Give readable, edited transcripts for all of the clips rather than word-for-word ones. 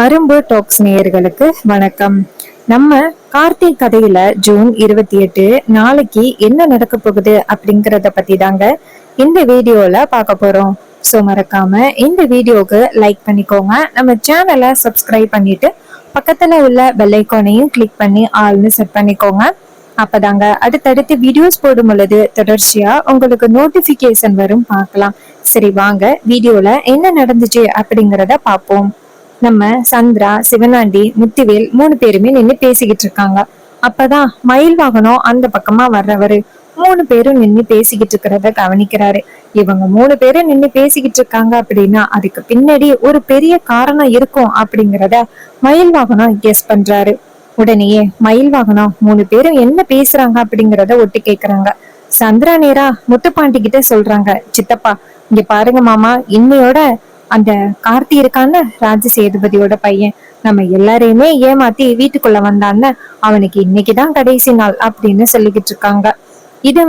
அரும்பு டாக்ஸ் நேயர்களுக்கு வணக்கம். நம்ம கார்த்திக் கதையில ஜூன் 28 நாளைக்கு என்ன நடக்க போகுது அப்படிங்கறத பத்தி தாங்க இந்த வீடியோல பார்க்க போறோம். சோ மறக்காம இந்த வீடியோக்கு லைக் பண்ணிக்கோங்க, நம்ம சேனலை சப்ஸ்கிரைப் பண்ணிட்டு பக்கத்துல உள்ள பெல் ஐகானையும் கிளிக் பண்ணி ஆல்னு செட் பண்ணிக்கோங்க. அப்பதாங்க அடுத்தடுத்து வீடியோஸ் போடும் பொழுது தொடர்ச்சியா உங்களுக்கு நோட்டிபிகேஷன் வரும், பார்க்கலாம். சரி வாங்க வீடியோல என்ன நடந்துச்சு அப்படிங்கறத பார்ப்போம். நம்ம சந்திரா, சிவனாண்டி, முத்துவேல் 3 பேருமே நின்னு பேசிக்கிட்டு இருக்காங்க. அப்பதான் மயில் வாகனம் அந்த பக்கமா வர்றவரு 3 பேரும் நின்னு பேசிக்கிட்டு இருக்கிறத கவனிக்கிறாரு. இவங்க 3 பேரும் நின்னு பேசிக்கிட்டு இருக்காங்க அப்படின்னா அதுக்கு பின்னாடி ஒரு பெரிய காரணம் இருக்கும் அப்படிங்கிறத மயில் வாகனம் கெஸ் பண்றாரு. உடனேயே மயில் வாகனம் 3 பேரும் என்ன பேசுறாங்க அப்படிங்கறத ஒட்டு கேக்குறாங்க. சந்திரா நேரா முத்துப்பாண்டி கிட்ட சொல்றாங்க, சித்தப்பா இங்க பாருங்க மாமா, இன்னையோட அந்த கார்த்தி இருக்கான்னு ராஜ சேதுபதியோட பையன் நம்ம எல்லாரையுமே ஏமாத்தி வீட்டுக்குள்ள வந்தான்னு, அவனுக்கு இன்னைக்குதான் கடைசி நாள் அப்படின்னு சொல்லிக்கிட்டு இருக்காங்க. இத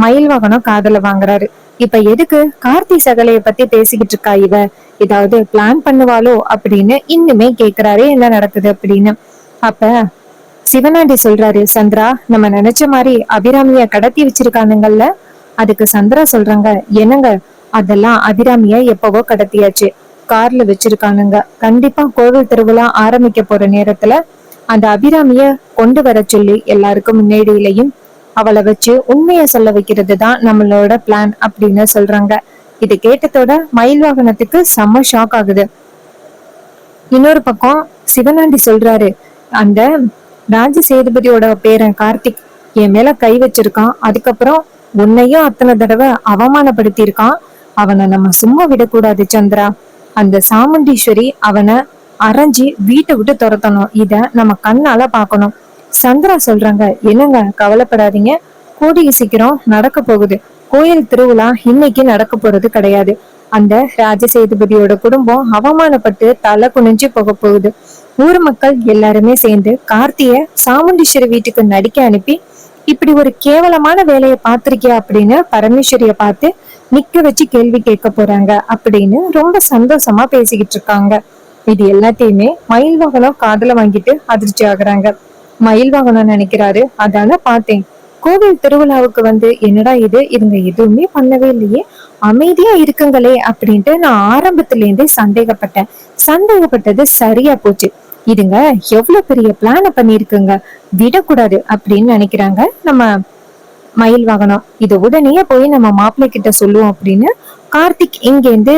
மயில் வாகனம் காதல வாங்குறாரு. இப்ப எதுக்கு கார்த்தி சகலைய பத்தி பேசிக்கிட்டு இருக்கா இவ, ஏதாவது பிளான் பண்ணுவாளோ அப்படின்னு இன்னுமே கேக்குறாரு என்ன நடக்குது அப்படின்னு. அப்ப சிவனாண்டி சொல்றாரு, சந்திரா நம்ம நினைச்ச மாதிரி அபிராமிய கடத்தி வச்சிருக்கானுங்கல்ல. அதுக்கு சந்திரா சொல்றாங்க, என்னங்க அதெல்லாம் அபிராமிய எப்பவோ கடத்தியாச்சு, கார்ல வச்சிருக்கானுங்க. கண்டிப்பா கோவில் திருவிழா ஆரம்பிக்க போற நேரத்துல அந்த அபிராமிய கொண்டு வர சொல்லி எல்லாருக்கும் முன்னாடியிலையும் அவளை வச்சு உண்மைய சொல்ல வைக்கிறது தான் நம்மளோட பிளான் அப்படின்னு சொல்றாங்க. இது கேட்டதோட மயில் வாகனத்துக்கு செம்ம ஷாக் ஆகுது. இன்னொரு பக்கம் சிவனாண்டி சொல்றாரு, அந்த ராஜ சேதுபதியோட பேரன் கார்த்திக் என் மேல கை வச்சிருக்கான், அதுக்கப்புறம் உன்னையும் அத்தனை தடவை அவமானப்படுத்தி இருக்கான். அவனை நம்ம சும்மா விடக்கூடாது சந்திரா. அந்த சாமுண்டீஸ்வரி அவனை அரைஞ்சி வீட்டை விட்டு துரத்தணும், இத நம்ம கண்ணால பாக்கணும். சந்திரா சொல்றாங்க, என்னங்க கவலைப்படாதீங்க, கூடிய சீக்கிரம் நடக்க போகுது. கோயில் திருவிழா இன்னைக்கு நடக்க போறது கிடையாது. அந்த ராஜசேதுபதியோட குடும்பம் அவமானப்பட்டு தலை குனிஞ்சு போக போகுது. ஊர் மக்கள் எல்லாருமே சேர்ந்து கார்த்திய சாமுண்டீஸ்வரி வீட்டுக்கு நடிக்க அனுப்பி, இப்படி ஒரு கேவலமான வேலையை பார்த்திருக்கியா அப்படின்னு பரமேஸ்வரிய பார்த்து நிக்க வச்சு கேள்வி கேட்க போறாங்க அப்படின்னு ரொம்ப சந்தோஷமா பேசிக்கிட்டு இருக்காங்க. இது எல்லாத்தையுமே மயில் வாகனம் காதுல வாங்கிட்டு அதிர்ச்சி ஆகுறாங்க. மயில் வாகனம் நினைக்கிறாரு, அதான பார்த்தேன், கோவில் திருவிழாவுக்கு என்னடா இது இவங்க எதுவுமே பண்ணவே இல்லையே, அமைதியா இருக்குங்களே அப்படின்ட்டு நான் ஆரம்பத்துல இருந்தே சந்தேகப்பட்டது சரியா போச்சு. இதுங்க எவ்வளவு பெரிய பிளான பண்ணிருக்குங்க, விடக்கூடாது அப்படின்னு நினைக்கிறாங்க நம்ம மயில் வாகனம். இது உடனே போய் நம்ம மாப்பிள்ளை கிட்ட சொல்லுவோம் அப்படின்னு கார்த்திக் இருந்து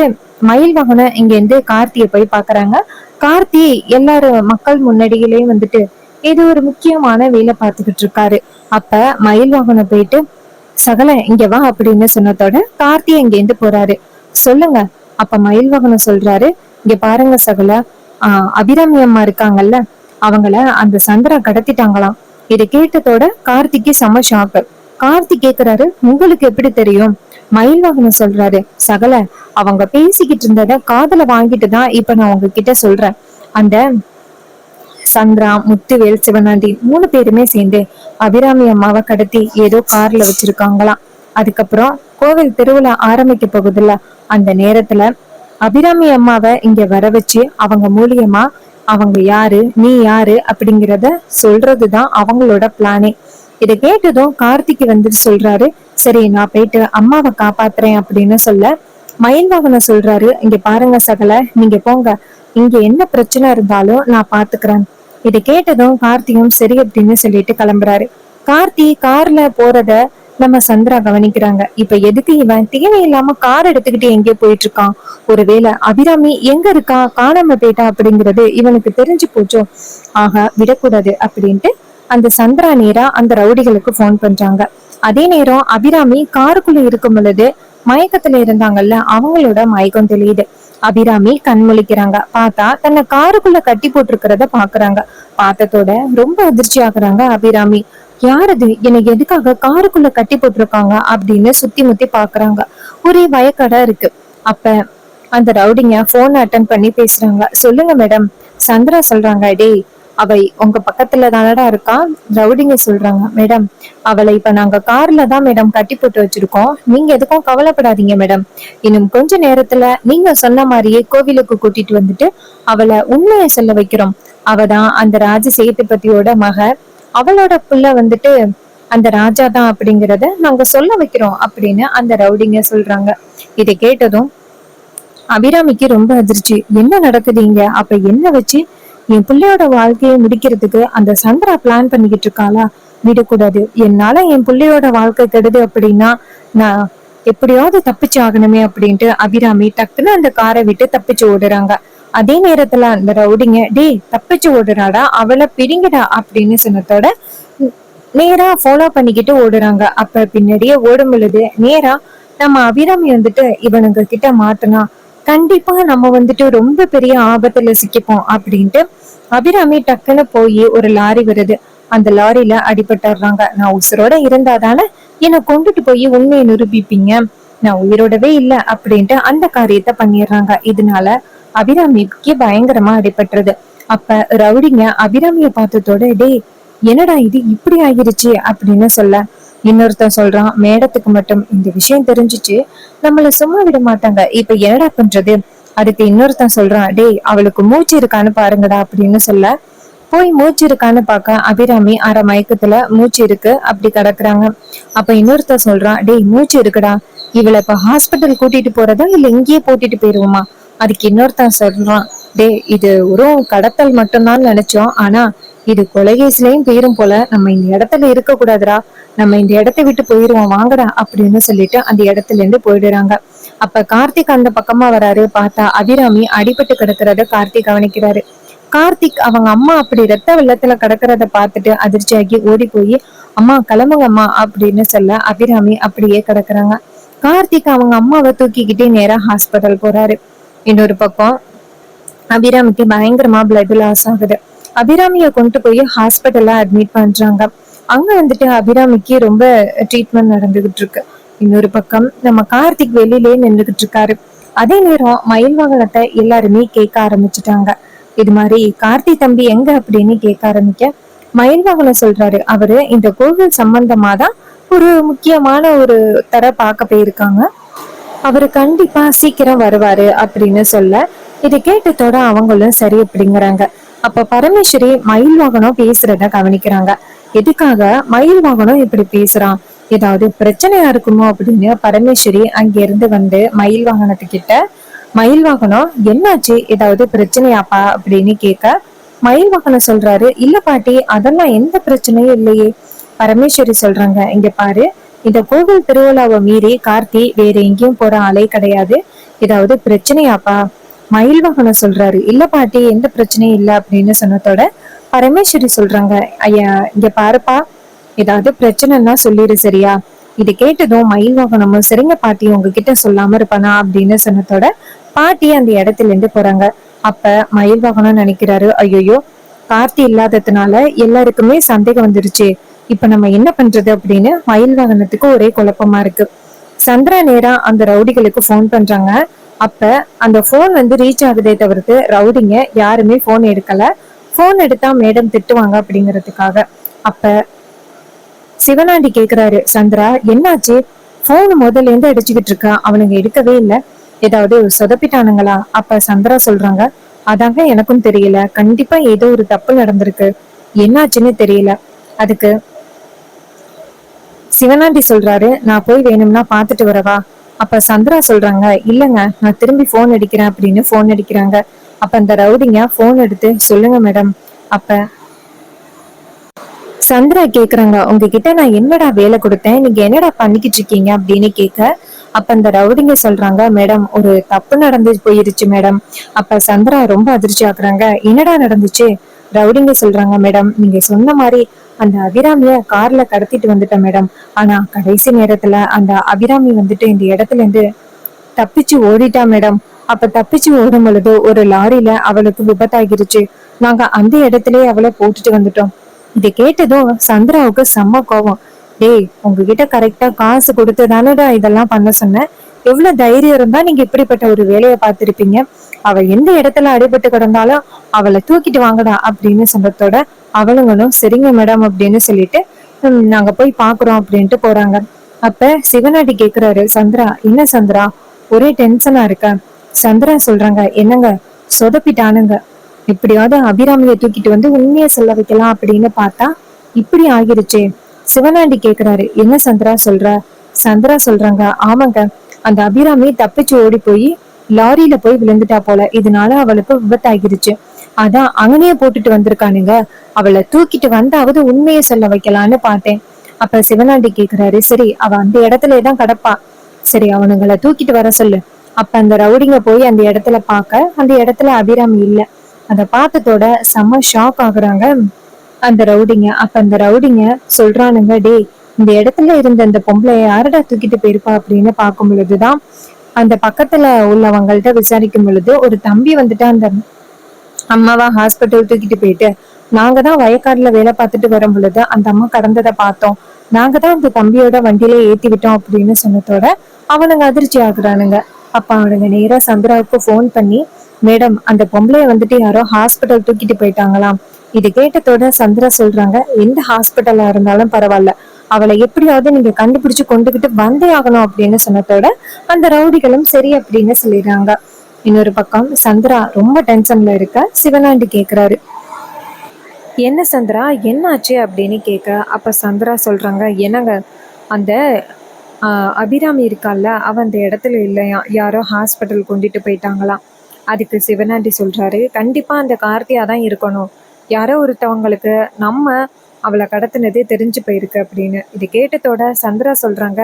மயில் வாகனம் இருந்து கார்த்திய போய் பாக்குறாங்க. கார்த்தி எல்லாரும் மக்கள் முன்னாடியிலேயே ஏதோ ஒரு முக்கியமான வேலை பார்த்துக்கிட்டு இருக்காரு. அப்ப மயில் வாகனம் போயிட்டு, சகல இங்க வா அப்படின்னு சொன்னதோட கார்த்திய இருந்து போறாரு. சொல்லுங்க. அப்ப மயில் வாகனம் சொல்றாரு, இங்க பாருங்க சகல, அபிராமி அம்மா இருக்காங்கல்ல, அவங்கள அந்த சந்திரா கடத்திட்டாங்களாம். இதை கேட்டதோட கார்த்திக்கு செம ஷாக்கு. கார்த்திக் கேக்குறாரு, உங்களுக்கு எப்படி தெரியும்? மயில் வாகனம் சொல்றாரு, சகல அவங்க பேசிக்கிட்டு இருந்தத காதுல வாங்கிட்டு தான் இப்ப நான் உங்ககிட்ட சொல்றேன். அந்த சந்திரா, முத்துவேல், சிவனாண்டி 3 பேருமே சேர்ந்து அபிராமி அம்மாவை கடத்தி ஏதோ கார்ல வச்சிருக்காங்களாம். அதுக்கப்புறம் கோவில் திருவிழா ஆரம்பிக்க போகுதுல்ல, அந்த நேரத்துல அபிராமி அம்மாவை இங்க வர வச்சு அவங்க மூலியமா அவங்க யாரு நீ யாரு அப்படிங்கிறத சொல்றதுதான் அவங்களோட பிளானே. இதை கேட்டதும் கார்த்திக் சொல்றாரு, சரி நான் போயிட்டு அம்மாவை காப்பாத்துறேன் அப்படின்னு சொல்ல, மயில் வாகனம் சொல்றாரு, இங்க பாருங்க சகல, நீங்க போங்க, இங்க என்ன பிரச்சனை இருந்தாலும் நான் பாத்துக்கிறேன். இதை கேட்டதும் கார்த்தியும் சரி அப்படின்னு சொல்லிட்டு கிளம்புறாரு. கார்த்தி கார்ல போறத நம்ம சந்திரா கவனிக்கிறாங்க. இப்ப எதுக்கு இவன் தேவையில்லாம கார் எடுத்துக்கிட்டு எங்கே போயிட்டு இருக்கான், ஒருவேளை அபிராமி எங்க இருக்கா, காணாம போயிட்டா அப்படிங்கிறது இவனுக்கு தெரிஞ்சு போச்சோ, ஆக விடக்கூடாது அப்படின்ட்டு அந்த சந்திரா நேரா அந்த ரவுடிகளுக்கு போன் பண்றாங்க. அதே நேரம் அபிராமி காருக்குள்ள இருக்கும் பொழுது மயக்கத்துல இருந்தாங்கல்ல, அவங்களோட மயக்கம் தெரியுது. அபிராமி கண் முழிக்கிறாங்க. பார்த்தா தன்னை காருக்குள்ள கட்டி போட்டிருக்கிறத பாக்குறாங்க. பார்த்ததோட ரொம்ப அதிர்ச்சி ஆகுறாங்க அபிராமி. யாரது, எனக்கு எதுக்காக காருக்குள்ள கட்டி போட்டிருக்காங்க அப்படின்னு சுத்தி முத்தி பாக்குறாங்க. ஒரே வயக்கடா இருக்கு. அப்ப அந்த ரவுடிங்க போன் அட்டன் பண்ணி பேசுறாங்க. சொல்லுங்க மேடம். சந்திரா சொல்றாங்க, டேய் அவை உங்க பக்கத்துல தானடா இருக்கா. ரவுடிங்க சொல்றாங்க, மேடம் அவளை இப்ப நாங்க கார்ல தான் மேடம் கட்டி போட்டு வச்சிருக்கோம், நீங்க எதுக்கும் கவலைப்படாதீங்க மேடம். இன்னும் கொஞ்ச நேரத்துல நீங்க சொன்ன மாதிரியே கோவிலுக்கு கூட்டிட்டு வந்துட்டு அவளை உண்மையை சொல்ல வைக்கிறோம். அவதான் அந்த ராஜ சேதுபதியோட மக, அவளோட புள்ள வந்துட்டு அந்த ராஜா தான் அப்படிங்கறத நாங்க சொல்ல வைக்கிறோம் அப்படின்னு அந்த ரவுடிங்க சொல்றாங்க. இதை கேட்டதும் அபிராமிக்கு ரொம்ப அதிர்ச்சி. என்ன நடக்குது இங்க? அப்ப என்ன வச்சு என் பிள்ளையோட வாழ்க்கையை முடிக்கிறதுக்கு அந்த சந்திரா பிளான் பண்ணிக்கிட்டு இருக்காளா? விடக்கூடாது, என்னால என் பிள்ளையோட வாழ்க்கை கெடுது அப்படின்னா நான் எப்படியாவது தப்பிச்சு ஆகணுமே அப்படின்ட்டு அபிராமி டக்குன்னு அந்த காரை விட்டு தப்பிச்சு ஓடுறாங்க. அதே நேரத்துல அந்த ரவுடிங்க, டேய் தப்பிச்சு ஓடுறாடா, அவளை பிடிங்கடா அப்படின்னு சொன்னதோட நேரா ஃபாலோ பண்ணிக்கிட்டு ஓடுறாங்க. அப்ப பின்னாடியே ஓடும் பொழுது நேரா நம்ம அபிராமி வந்துட்டு இவனுங்க கிட்ட மாட்டினா கண்டிப்பா நம்ம வந்துட்டு ரொம்ப பெரிய ஆபத்துல சிக்கிப்போம் அப்படின்ட்டு அபிராமி டக்குன்னு போய் ஒரு லாரி வருது, அந்த லாரியில அடிபட்டுறாங்க. நான் உசுரோட இருந்தாதானே என்னை கொண்டுட்டு போய் உண்மையை நிரூபிப்பீங்க, நான் உயிரோடவே இல்ல அப்படின்ட்டு அந்த காரியத்தை பண்ணிடுறாங்க. இதனால அபிராமிக்கு பயங்கரமா அடிபட்டுறது. அப்ப ரவுடிங்க அபிராமிய பார்த்ததோட, டேய் என்னடா இது இப்படி ஆகிருச்சு அப்படின்னு சொல்ல, இன்னொருத்தன் சொல்றான், மேடத்துக்கு மட்டும் இந்த விஷயம் தெரிஞ்சுச்சு நம்மள சும்மா விட மாட்டாங்க, இப்ப என்னடா பண்றது. அதுக்கு இன்னொருத்தன் சொல்றான், டேய் அவளுக்கு மூச்சு இருக்கான்னு பாருங்கடா அப்படின்னு சொல்ல போய் மூச்சு இருக்கான்னு பார்க்க அபிராமி அரை மயக்கத்துல மூச்சு இருக்கு அப்படி கிடக்குறாங்க. அப்ப இன்னொருத்தன் சொல்றான், டேய் மூச்சு இருக்குடா, இவளை இப்ப ஹாஸ்பிட்டல் கூட்டிட்டு போறதா இல்ல இங்கேயே போட்டிட்டு போயிருவோமா. அதுக்கு இன்னொருத்தன் சொல்றான், டேய் இது ஒரு கடத்தல் மட்டும்தான் நினைச்சோம், ஆனா இது கொலைகேஸ்லயும் போயிரும் போல, நம்ம இந்த இடத்துல இருக்க கூடாதுடா, நம்ம இந்த இடத்தை விட்டு போயிருவோம் வாங்கடா அப்படின்னு சொல்லிட்டு அந்த இடத்துல இருந்து போயிடுறாங்க. அப்ப கார்த்திக் அந்த பக்கமா வராரு. பார்த்தா அபிராமி அடிபட்டு கிடக்குறத கார்த்திக் கவனிக்கிறாரு. கார்த்திக் அவங்க அம்மா அப்படி ரத்த வெள்ளத்துல கிடக்குறத பார்த்துட்டு அதிர்ச்சியாகி ஓடி போய், அம்மா கிளம்புங்கம்மா அப்படின்னு சொல்ல அபிராமி அப்படியே கிடக்குறாங்க. கார்த்திக் அவங்க அம்மாவை தூக்கிக்கிட்டே நேரா ஹாஸ்பிட்டல் போறாரு. இன்னொரு பக்கம் அபிராமிக்கு பயங்கரமா பிளட் லாஸ் ஆகுது. அபிராமிய கொண்டு போய் ஹாஸ்பிட்டல்ல அட்மிட் பண்றாங்க. அங்க வந்துட்டு அபிராமிக்கு ரொம்ப ட்ரீட்மெண்ட் நடந்துகிட்டு இருக்கு. இன்னொரு பக்கம் நம்ம கார்த்திக் வெளியிலே நின்றுகிட்டு இருக்காரு. அதே நேரம் மயில் வாகனத்தை எல்லாருமே கேட்க ஆரம்பிச்சுட்டாங்க. இது மாதிரி கார்த்தி தம்பி எங்க அப்படின்னு கேட்க ஆரம்பிக்க மயில் வாகனம் சொல்றாரு, அவரு இந்த கோவில் சம்பந்தமா தான் ஒரு முக்கியமான ஒரு தர பார்க்க போயிருக்காங்க, அவரு கண்டிப்பா சீக்கிரம் வருவாரு அப்படின்னு சொல்ல, இதை கேட்டதோட அவங்களும் சரி அப்படிங்கிறாங்க. அப்ப பரமேஸ்வரி மயில் வாகனம் பேசுறத கவனிக்கிறாங்க. எதுக்காக மயில் வாகனம் இப்படி பேசுறான், ஏதாவது பிரச்சனையா இருக்குமோ அப்படின்னு பரமேஸ்வரி அங்க இருந்து வந்து மயில் வாகனத்துக்கிட்ட, மயில் வாகனம் என்னாச்சு, ஏதாவது பிரச்சனையாப்பா அப்படின்னு கேட்க மயில் வாகனம் சொல்றாரு, இல்ல பாட்டி அதெல்லாம் எந்த பிரச்சனையும் இல்லையே. பரமேஸ்வரி சொல்றாங்க, இங்க பாரு, இந்த கோவில் திருவிழாவை மீறி கார்த்தி வேற எங்கேயும் போற ஆளே கிடையாது, ஏதாவது பிரச்சனையாப்பா. மயில் வாகனம் சொல்றாரு, இல்ல பாட்டி எந்த பிரச்சனையும் இல்ல அப்படின்னு சொன்னதோட பரமேஸ்வரி சொல்றாங்க, ஐயா இங்க பாருப்பா, ஏதாவது பிரச்சனைன்னா சொல்லிடு சரியா. இது கேட்டதும் மயில் வாகனமும், சரிங்க பாட்டி உங்ககிட்ட சொல்லாம இருப்பானா அப்படின்னு சொன்னதோட பாட்டி அந்த இடத்துல இருந்து போறாங்க. அப்ப மயில் வாகனம் நினைக்கிறாரு, ஐயோயோ கார்த்தி இல்லாததுனால எல்லாருக்குமே சந்தேகம் வந்துருச்சு, இப்ப நம்ம என்ன பண்றது அப்படின்னு மயில் வாகனத்துக்கு ஒரே குழப்பமா இருக்கு. சந்திரா நேரா அந்த ரவுடிகளுக்கு போன் பண்றாங்க. அப்ப அந்த போன் வந்து ரீச் ஆகுதே தவிர்த்து ரவுடிங்க யாருமே போன் எடுக்கல. போன் எடுத்தா மேடம் திட்டுவாங்க அப்படிங்கறதுக்காக. அப்ப சிவனாண்டி கேக்குறாரு, சந்திரா என்னாச்சு, போன் முதல்ல இருந்து அடிச்சுக்கிட்டு இருக்கா, அவனுங்க எடுக்கவே இல்ல, ஏதாவது சொதப்பிட்டானுங்களா. அப்ப சந்திரா சொல்றாங்க, அதாங்க எனக்கும் தெரியல, கண்டிப்பா ஏதோ ஒரு தப்பு நடந்திருக்கு, என்னாச்சுன்னு தெரியல. அதுக்கு சிவனாண்டி சொல்றாரு, நான் போய் வேணும்னா பாத்துட்டு வரவா. அப்ப சந்திரா சொல்றாங்க, இல்லங்க நான் திரும்பி போன் அடிக்கிறேன் அப்படின்னு போன் அடிக்கிறாங்க. அப்ப அந்த ரவுடிங்க போன் எடுத்து, சொல்லுங்க மேடம். அப்ப சந்திரா கேக்குறாங்க, உங்ககிட்ட நான் என்னடா வேலை கொடுத்தேன், நீங்க என்னடா பண்ணிக்கிட்டு இருக்கீங்க அப்படின்னு கேட்க, அப்ப அந்த ரவுடிங்க சொல்றாங்க, மேடம் ஒரு தப்பு நடந்து போயிருச்சு மேடம். அப்ப சந்திரா ரொம்ப அதிர்ச்சி ஆக்குறாங்க, என்னடா நடந்துச்சு. ரவுடிங்க சொல்றாங்க, மேடம் நீங்க சொன்ன மாதிரி அந்த அபிராமிய கார்ல கடத்திட்டு வந்துட்டேன் மேடம், ஆனா கடைசி நேரத்துல அந்த அபிராமி வந்துட்டு இந்த இடத்துல இருந்து தப்பிச்சு ஓடிட்டா மேடம். அப்ப தப்பிச்சு ஓடும் பொழுது ஒரு லாரியில அவளுக்கு விபத்தாகிருச்சு, நாங்க அந்த இடத்துலயே அவளை போட்டுட்டு வந்துட்டோம். இதை கேட்டதும் சந்திராவுக்கு செம்ம கோவம். டேய் உங்ககிட்ட கரெக்டா காசு கொடுத்து தானடா இதெல்லாம் பண்ண சொன்னேன், எவ்வளவு தைரியம் இருந்தா நீங்க இப்படிப்பட்ட ஒரு வேலையை பார்த்திருப்பீங்க, அவ எந்த இடத்துல அடிபட்டு கிடந்தாலும் அவளை தூக்கிட்டு வாங்கடா அப்படின்னு சொன்னதோட அவளுங்களும் சரிங்க மேடம் அப்படின்னு சொல்லிட்டு நாங்க போய் பாக்குறோம் அப்படின்ட்டு போறாங்க. அப்ப சிவனாடி கேக்குறாரு, சந்திரா என்ன சந்திரா ஒரே டென்ஷனா இருக்க? சந்திரா சொல்றாங்க, என்னங்க சொதப்பிட்டானுங்க, எப்படியாவது அபிராமியை தூக்கிட்டு வந்து உண்மையை சொல்ல வைக்கலாம் அப்படின்னு பார்த்தா இப்படி ஆகிருச்சே. சிவனாண்டி கேக்குறாரு, என்ன சந்திரா சொல்ற? சந்திரா சொல்றாங்க, ஆமாங்க, அந்த அபிராமி தப்பிச்சு ஓடி போய் லாரியில போய் விழுந்துட்டா போல, இதனால அவளுக்கு விபத்தாகிருச்சு. அதான் அங்கனையே போட்டுட்டு வந்திருக்கானுங்க, அவளை தூக்கிட்டு வந்தாவது உண்மையை சொல்ல வைக்கலான்னு பார்த்தேன். அப்ப சிவனாண்டி கேக்குறாரு, சரி அவ அந்த இடத்துலதான் கிடப்பா, சரி அவனுங்களை தூக்கிட்டு வர சொல்லு. அப்ப அந்த ரவுடிங்க போய் அந்த இடத்துல பார்க்க அந்த இடத்துல அபிராமி இல்ல. அத பார்த்ததோட செம்ம ஷாக் ஆகுறாங்க அந்த ரவுடிங்க. அப்ப அந்த ரவுடிங்க சொல்றானுங்க, டே இந்த இடத்துல இருந்த அந்த பொம்பளை யாரடா தூக்கிட்டு போயிருப்பா அப்படின்னு பார்க்கும் பொழுதுதான் அந்த பக்கத்துல உள்ளவங்கள்ட்ட விசாரிக்கும் பொழுது ஒரு தம்பி வந்துட்டு அந்த அம்மாவா ஹாஸ்பிட்டல் தூக்கிட்டு போயிட்டு நாங்க தான் வயக்காடுல வேலை பார்த்துட்டு வரும் பொழுது அந்த அம்மா கடந்ததை பார்த்தோம், நாங்க தான் அந்த தம்பியோட வண்டியில ஏத்தி விட்டோம் அப்படின்னு சொன்னதோட அவனுங்க அதிர்ச்சி ஆகுறானுங்க. அப்ப அவனுங்க நேரா சந்திராவுக்கு போன் பண்ணி, மேடம் அந்த பொம்பளைய வந்துட்டு யாரோ ஹாஸ்பிட்டல் தூக்கிட்டு போயிட்டாங்களாம். இது கேட்டதோட சந்திரா சொல்றாங்க, எந்த ஹாஸ்பிட்டலா இருந்தாலும் பரவாயில்ல, அவளை எப்படியாவது நீங்க கண்டுபிடிச்சு கொண்டுகிட்டு வந்தே ஆகணும் அப்படின்னு சொன்னதோட அந்த ரவுடிகளும் சரி அப்படின்னு சொல்லிடுறாங்க. இன்னொரு பக்கம் சந்திரா ரொம்ப டென்ஷன்ல இருக்க சிவனாண்டி கேக்குறாரு, என்ன சந்திரா என்னாச்சு அப்படின்னு கேட்க அப்ப சந்திரா சொல்றாங்க, என்னங்க அந்த அபிராமி இருக்கால அவ அந்த இடத்துல இல்லையா, யாரோ ஹாஸ்பிட்டல் கொண்டுட்டு போயிட்டாங்களாம். அதுக்கு சிவனாண்டி சொல்றாரு, கண்டிப்பா அந்த கார்த்தியா தான் இருக்கணும், யாரோ ஒருத்தவங்களுக்கு நம்ம அவளை கடத்தினதே தெரிஞ்சு போயிருக்கு அப்படின்னு. இது கேட்டதோட சந்திரா சொல்றாங்க,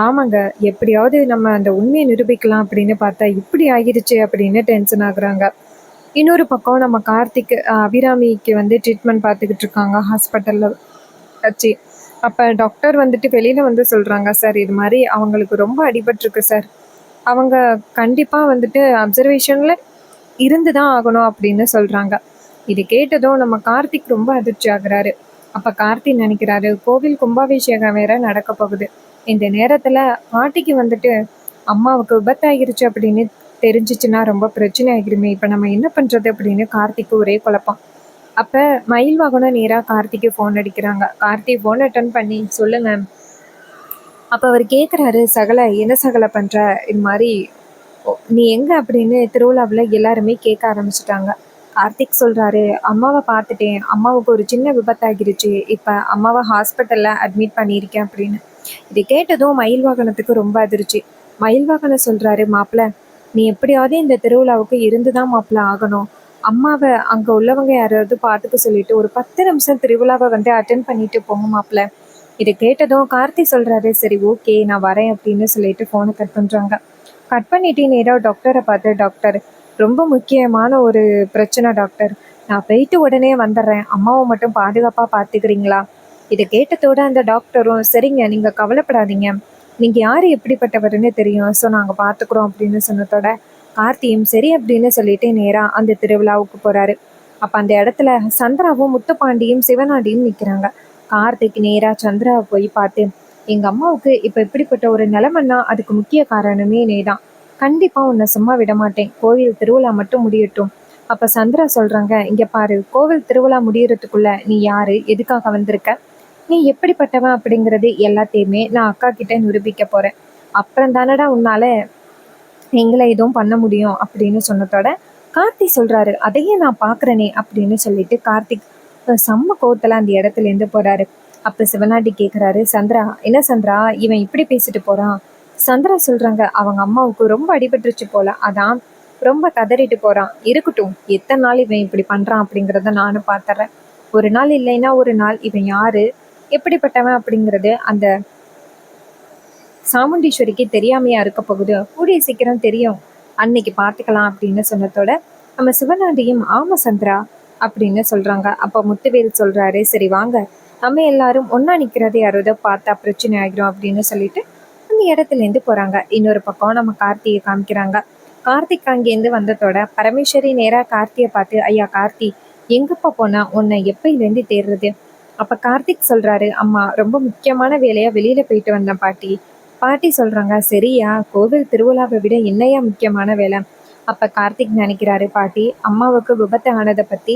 ஆமாங்க, எப்படியாவது நம்ம அந்த உண்மையை நிரூபிக்கலாம் அப்படின்னு பார்த்தா இப்படி ஆகிருச்சு அப்படின்னு டென்ஷன் ஆகுறாங்க. இன்னொரு பக்கம் நம்ம கார்த்திக் அபிராமிக்கு வந்து ட்ரீட்மெண்ட் பார்த்துக்கிட்டு இருக்காங்க ஹாஸ்பிட்டல்ல வச்சு. அப்போ டாக்டர் வந்துட்டு வெளியில வந்து சொல்றாங்க, சார் இது மாதிரி அவங்களுக்கு ரொம்ப அடிபட்டிருக்கு சார், அவங்க கண்டிப்பா வந்துட்டு அப்சர்வேஷன்ல இருந்து தான் ஆகணும் அப்படின்னு சொல்றாங்க. இது கேட்டதும் நம்ம கார்த்திக் ரொம்ப அதிர்ச்சி ஆகுறாரு. அப்ப கார்த்திக் நினைக்கிறாரு, கோவில் கும்பாபிஷேகம் வேற நடக்க போகுது, இந்த நேரத்துல பாட்டிக்கு வந்துட்டு அம்மாவுக்கு விபத்தாகிருச்சு அப்படின்னு தெரிஞ்சிச்சுன்னா ரொம்ப பிரச்சனை ஆகிருமே, இப்ப நம்ம என்ன பண்றது அப்படின்னு கார்த்திக்கு ஒரே குழப்பம். அப்ப மயில் வாகனம் நேரா கார்த்திக்கு போன் அடிக்கிறாங்க. கார்த்திக் போன் அட்டன் பண்ணி, சொல்லுங்க. அப்ப அவர் கேக்குறாரு, சகல என்ன சகல பண்ற, இது மாதிரி நீ எங்க அப்படின்னு திருவிழாவில் எல்லாருமே கேட்க ஆரம்பிச்சிட்டாங்க. கார்த்திக் சொல்றாரு, அம்மாவை பார்த்துட்டேன், அம்மாவுக்கு ஒரு சின்ன விபத்தாகிருச்சு, இப்ப அம்மாவை ஹாஸ்பிட்டல்ல அட்மிட் பண்ணியிருக்கேன் அப்படின்னு. இதை கேட்டதும் மயில் வாகனத்துக்கு ரொம்ப அதிர்ச்சி. மயில் வாகனம் சொல்றாரு, மாப்பிள்ள நீ எப்படியாவது இந்த திருவிழாவுக்கு இருந்துதான் மாப்பிள்ள ஆகணும், அம்மாவை அங்க உள்ளவங்க யாராவது பார்த்துக்க சொல்லிட்டு ஒரு 10 நிமிஷம் திருவிழாவை வந்து அட்டென்ட் பண்ணிட்டு போங்க மாப்பிள்ள. இதை கேட்டதும் கார்த்திக் சொல்றாரு, சரி ஓகே நான் வரேன் அப்படின்னு சொல்லிட்டு போனை கட் பண்றாங்க. கட் பண்ணிட்டு நேராக டாக்டரை பார்த்து, டாக்டர் ரொம்ப முக்கியமான ஒரு பிரச்சனை டாக்டர், நான் போயிட்டு உடனே வந்துடுறேன், அம்மாவை மட்டும் பாதுகாப்பாக பார்த்துக்கிறீங்களா? இதை கேட்டதோட அந்த டாக்டரும், சரிங்க நீங்கள் கவலைப்படாதீங்க, நீங்கள் யார் எப்படிப்பட்டவருன்னு தெரியும், ஸோ நாங்கள் பார்த்துக்குறோம் அப்படின்னு சொன்னதோட கார்த்தியும் சரி அப்படின்னு சொல்லிட்டு நேராக அந்த திருவிழாவுக்கு போகிறாரு. அப்போ அந்த இடத்துல சந்திராவும் முத்துப்பாண்டியும் சிவனாண்டியும் நிற்கிறாங்க. கார்த்திக் நேராக சந்திராவை போய் பார்த்து, எங்கள் அம்மாவுக்கு இப்போ இப்படிப்பட்ட ஒரு நிலைமைன்னா அதுக்கு முக்கிய காரணமே நீதான், கண்டிப்பாக உன்னை சும்மா விட மாட்டேன், கோவில் திருவிழா மட்டும் முடியட்டும். அப்போ சந்திரா சொல்கிறாங்க, இங்கே பாரு, கோவில் திருவிழா முடியறதுக்குள்ள நீ யாரு, எதுக்காக வந்திருக்க, நீ எப்படிப்பட்டவன் அப்படிங்கிறது எல்லாத்தையுமே நான் அக்கா கிட்ட நிரூபிக்க போகிறேன், அப்புறம் தானடா உன்னால எங்களை எதுவும் பண்ண முடியும் அப்படின்னு சொன்னதோட கார்த்திக் சொல்கிறாரு, அதையே நான் பார்க்குறேனே அப்படின்னு சொல்லிட்டு கார்த்திக் செம்ம கோவத்தில் அந்த இடத்துலேருந்து போகிறாரு. அப்போ சிவனாண்டி கேட்குறாரு, சந்திரா என்ன சந்திரா இவன் இப்படி பேசிட்டு போகிறான்? சந்திரா சொல்கிறாங்க, அவங்க அம்மாவுக்கு ரொம்ப அடிபட்டுருச்சு போல, அதான் ரொம்ப கதறிட்டு போகிறான், இருக்கட்டும் எத்தனை நாள் இவன் இப்படி பண்ணுறான் அப்படிங்கிறத நானும் பார்த்துட்றேன், ஒரு நாள் இல்லைன்னா ஒரு நாள் இவன் யாரு எப்படிப்பட்டவன் அப்படிங்கிறது அந்த சாமுண்டீஸ்வரிக்கு தெரியாமையா இருக்க போகுது, கூடிய சீக்கிரம் தெரியும், அன்னைக்கு பார்த்துக்கலாம் அப்படின்னு சொன்னதோட நம்ம சிவனாண்டியும் ஆமா சந்திரா அப்படின்னு சொல்றாங்க. அப்ப முத்துவேல் சொல்றாரு, சரி வாங்க நம்ம எல்லாரும் ஒன்னா நிக்கிறதை யாராவது பார்த்தா பிரச்சனை ஆகிடும் அப்படின்னு சொல்லிட்டு அந்த இடத்துல இருந்து போறாங்க. இன்னொரு பக்கம் நம்ம கார்த்தியை காமிக்கிறாங்க. கார்த்திக் அங்கேருந்து வந்ததோட பரமேஸ்வரி நேரா கார்த்தியை பார்த்து, ஐயா கார்த்தி எங்கப்பா போனா, உன்னை எப்பயிலேருந்து தேடுறது? அப்ப கார்த்திக் சொல்றாரு, அம்மா ரொம்ப முக்கியமான வேலையா வெளியில போயிட்டு வந்தேன் பாட்டி. பாட்டி சொல்றாங்க, சரியா கோவில் திருவிழாவை விட என்னையா முக்கியமான வேலை, அப்ப கார்த்திக் நினைக்கிறாரு, பாட்டி அம்மாவுக்கு விபத்து ஆனதை பத்தி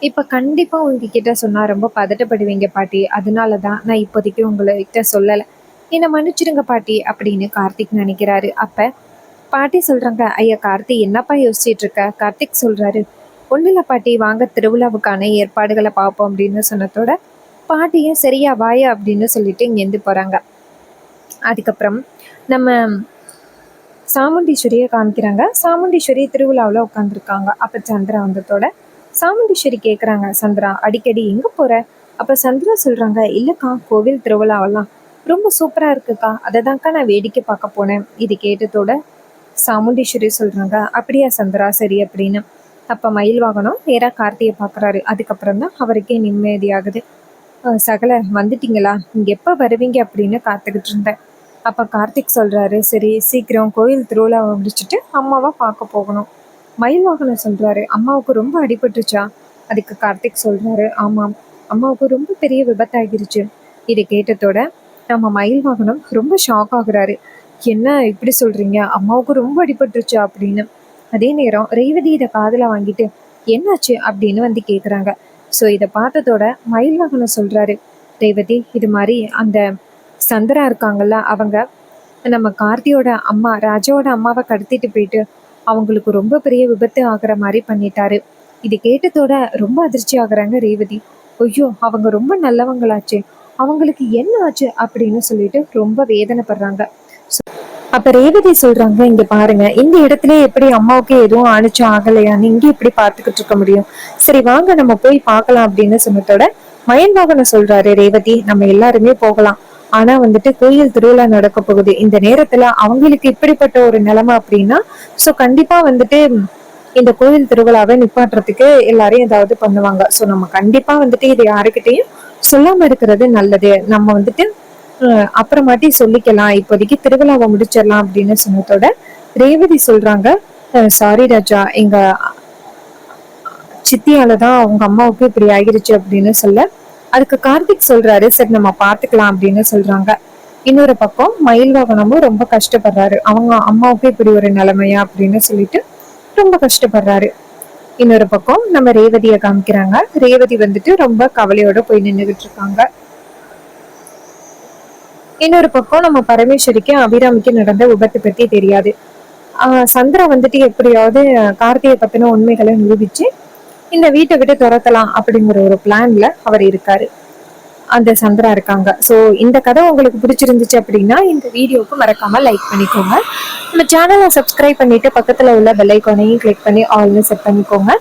இப்ப கண்டிப்பா உங்ககிட்ட சொன்னா ரொம்ப பதட்டப்படுவீங்க பாட்டி, அதனாலதான் நான் இப்போதைக்கு உங்ககிட்ட சொல்லல. என்னை மன்னிச்சிடுங்க பாட்டி அப்படின்னு கார்த்திக் நினைக்கிறாரு. அப்ப பாட்டி சொல்றாங்க, ஐயா கார்த்தி என்னப்பா யோசிச்சிட்டு இருக்க? கார்த்திக் சொல்றாரு, ஒண்ணு இல்ல பாட்டி, வாங்க திருவிழாவுக்கான ஏற்பாடுகளை பார்ப்போம் அப்படின்னு சொன்னதோட பாட்டியும் சரியா வாயா அப்படின்னு சொல்லிட்டு இங்கேருந்து போறாங்க. அதுக்கப்புறம் நம்ம சாமுண்டீஸ்வரியை காமிக்கிறாங்க. சாமுண்டீஸ்வரி திருவிழாவில் உட்காந்துருக்காங்க. அப்ப சந்திரா வந்ததோட சாமுண்டீஸ்வரி கேட்குறாங்க, சந்திரா அடிக்கடி எங்கே போற? அப்போ சந்திரா சொல்கிறாங்க, இல்லைக்கா கோவில் திருவிழாவெல்லாம் ரொம்ப சூப்பராக இருக்குக்கா, அதை தான்க்கா நான் வேடிக்கை பார்க்க போனேன். இது கேட்டதோட சாமுண்டீஸ்வரி சொல்கிறாங்க, அப்படியா சந்திரா, சரி அப்படின்னு. அப்போ மயில் வாகனம் நேராக கார்த்தியை பார்க்குறாரு. அதுக்கப்புறம் தான் அவருக்கே நிம்மதியாகுது. சகல வந்துட்டீங்களா, இங்கே எப்போ வருவீங்க அப்படின்னு காத்துக்கிட்டு இருந்தேன். அப்போ கார்த்திக் சொல்கிறாரு, சரி சீக்கிரம் கோயில் திருவிழாவை முடிச்சுட்டு அம்மாவை பார்க்க போகணும். மயில் வாகனம் சொல்றாரு, அம்மாவுக்கு ரொம்ப அடிபட்டுச்சா? அதுக்கு கார்த்திக் சொல்றாரு, ஆமாம் அம்மாவுக்கு ரொம்ப பெரிய விபத்தாகிருச்சு. இதை கேட்டதோட நம்ம மயில் வாகனம் ரொம்ப ஷாக் ஆகுறாரு. என்ன இப்படி சொல்றீங்க, அம்மாவுக்கு ரொம்ப அடிபட்டுருச்சா அப்படின்னு. அதே நேரம் ரேவதி இதை காதுல வாங்கிட்டு என்னாச்சு அப்படின்னு வந்து கேக்குறாங்க. ஸோ இதை பார்த்ததோட மயில் வாகனம் சொல்றாரு, ரேவதி இது மாதிரி அந்த சந்திரா இருக்காங்கல்ல, அவங்க நம்ம கார்த்தியோட அம்மா ராஜாவோட அம்மாவை கடத்திட்டு போயிட்டு அவங்களுக்கு ரொம்ப பெரிய விபத்து ஆகுற மாதிரி பண்ணிட்டாரு. இது கேட்டதோட ரொம்ப அதிர்ச்சி ஆகுறாங்க ரேவதி. ஐயோ அவங்க ரொம்ப நல்லவங்களாச்சு, அவங்களுக்கு என்ன ஆச்சு அப்படின்னு சொல்லிட்டு ரொம்ப வேதனைப்படுறாங்க. அப்ப ரேவதி சொல்றாங்க, இங்க பாருங்க இந்த இடத்துல எப்படி அம்மாவுக்கு எதுவும் ஆணிச்சு ஆகலையான்னு இங்க எப்படி பார்த்துக்கிட்டு இருக்க முடியும், சரி வாங்க நம்ம போய் பார்க்கலாம் அப்படின்னு சொன்னதோட மயில் வாகனம் சொல்றாரு, ரேவதி நம்ம எல்லாருமே போகலாம், ஆனா வந்துட்டு கோயில் திருவிழா நடக்க போகுது, இந்த நேரத்துல அவங்களுக்கு இப்படிப்பட்ட ஒரு நிலைமை அப்படின்னா சோ கண்டிப்பா வந்துட்டு இந்த கோயில் திருவிழாவை நிப்பாட்டுறதுக்கு எல்லாரையும் ஏதாவது பண்ணுவாங்க. ஸோ நம்ம கண்டிப்பா வந்துட்டு இது யாருக்கிட்டையும் சொல்லாம இருக்கிறது நல்லது. நம்ம வந்துட்டு அப்புறமாட்டி சொல்லிக்கலாம், இப்போதைக்கு திருவிழாவை முடிச்சிடலாம் அப்படின்னு சொன்னதோட ரேவதி சொல்றாங்க, சாரி ராஜா, எங்க சித்தியாலதான் அவங்க அம்மாவுக்கு இப்படி ஆகிருச்சு அப்படின்னு சொல்ல அதுக்கு கார்த்திக் சொல்றாரு, சரி நம்ம பாத்துக்கலாம் அப்படின்னு சொல்றாங்க. இன்னொரு பக்கம் மயில் வாகனமும் ரொம்ப கஷ்டப்படுறாரு, அவங்க அம்மாவுக்கு இப்படி ஒரு நிலைமையா அப்படின்னு சொல்லிட்டு ரொம்ப கஷ்டப்படுறாரு. இன்னொரு பக்கம் நம்ம ரேவதியை காமிக்கிறாங்க. ரேவதி வந்துட்டு ரொம்ப கவலையோட போய் நின்றுகிட்டு இருக்காங்க. இன்னொரு பக்கம் நம்ம பரமேஸ்வரிக்கு அபிராமிக்கு நடந்த விபத்து பத்தி தெரியாது. சந்திரா வந்துட்டு எப்படியாவது கார்த்தியை பத்தின உண்மைகளை நிரூபிச்சு இந்த வீட்டை விட்டு துரத்தலாம் அப்படிங்கிற ஒரு பிளான்ல அவர் இருக்காரு. அந்த சந்திரா இருக்காங்க. ஸோ இந்த கதை உங்களுக்கு பிடிச்சிருந்துச்சு அப்படின்னா இந்த வீடியோவுக்கு மறக்காம லைக் பண்ணிக்கோங்க. நம்ம சேனலை சப்ஸ்கிரைப் பண்ணிட்டு பக்கத்துல உள்ள பெல் ஐக்கானையும் கிளிக் பண்ணி ஆல்னு செட் பண்ணிக்கோங்க.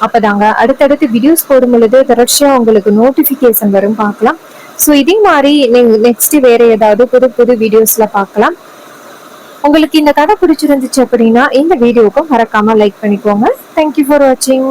அப்பதாங்க அடுத்தடுத்து வீடியோஸ் போடும் பொழுது தொடர்ச்சியா உங்களுக்கு நோட்டிபிகேஷன் வரும், பார்க்கலாம். ஸோ இதே மாதிரி நீங்க நெக்ஸ்ட் வேற ஏதாவது புது புது வீடியோஸ்ல பார்க்கலாம். உங்களுக்கு இந்த கதை பிடிச்சிருந்துச்சு அப்படின்னா இந்த வீடியோவுக்கு மறக்காம லைக் பண்ணிக்கோங்க. தேங்க்யூ ஃபார் வாட்சிங்.